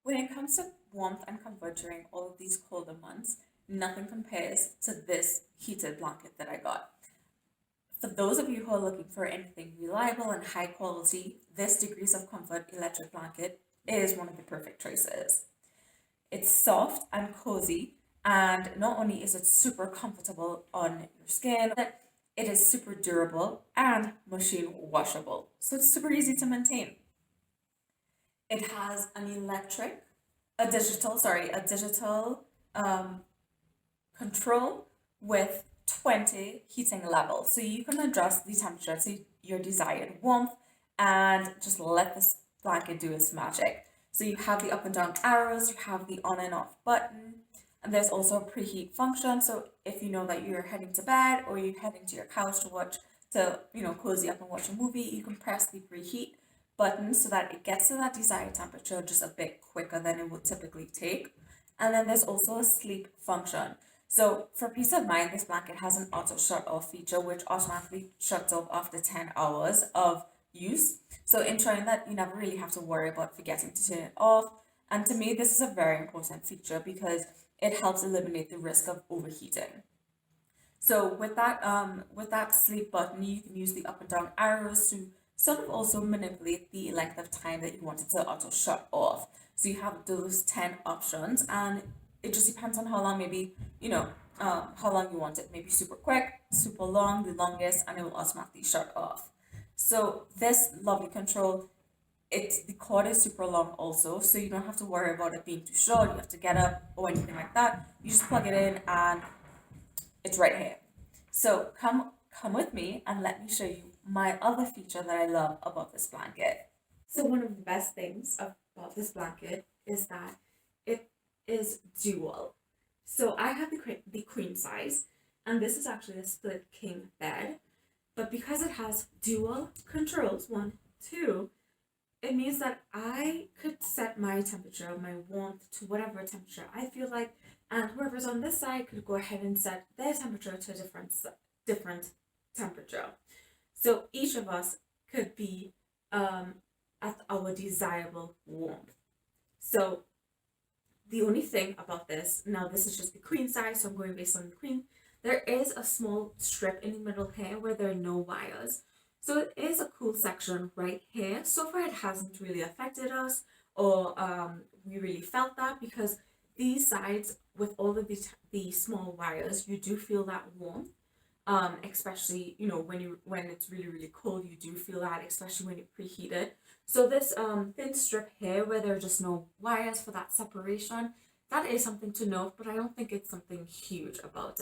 When it comes to warmth and comfort during all of these colder months, nothing compares to this heated blanket that I got. For those of you who are looking for anything reliable and high quality, this Degrees of Comfort electric blanket is one of the perfect choices. It's soft and cozy, and not only is it super comfortable on your skin, but it is super durable and machine washable. So it's super easy to maintain. It has a digital um, control with 20 heating levels. So you can adjust the temperature to your desired warmth and just let this blanket do its magic. So you have the up and down arrows, you have the on and off button, and there's also a preheat function. So if you know that you're heading to bed or you're heading to your couch to cozy up and watch a movie, you can press the preheat button so that it gets to that desired temperature just a bit quicker than it would typically take. And then there's also a sleep function. So for peace of mind, this blanket has an auto shut off feature which automatically shuts off after 10 hours of use. So ensuring that you never really have to worry about forgetting to turn it off. And to me, this is a very important feature because it helps eliminate the risk of overheating. So with that sleep button, you can use the up and down arrows to sort of also manipulate the length of time that you want it to auto shut off. So you have those 10 options, and it just depends on how long, maybe, how long you want it. Maybe super quick, super long, the longest, and it will automatically shut off. So this lovely control, the cord is super long also, so you don't have to worry about it being too short. You have to get up or anything like that. You just plug it in and it's right here. So come with me and let me show you my other feature that I love about this blanket. So one of the best things about this blanket is that it is dual. So I have the queen size, and this is actually a split king bed. But because it has dual controls, one, two, it means that I could set my temperature, my warmth to whatever temperature I feel like, and whoever's on this side could go ahead and set their temperature to a different temperature. So each of us could be at our desirable warmth. So the only thing about this, now this is just the queen size, so I'm going based on the queen. There is a small strip in the middle here where there are no wires. So it is a cool section right here. So far it hasn't really affected us, or we really felt that, because these sides with all of the small wires, you do feel that warmth. Especially when it's really cold, you do feel that, especially when you preheat it. So this thin strip here where there are just no wires for that separation, that is something to note, but I don't think it's something huge about it.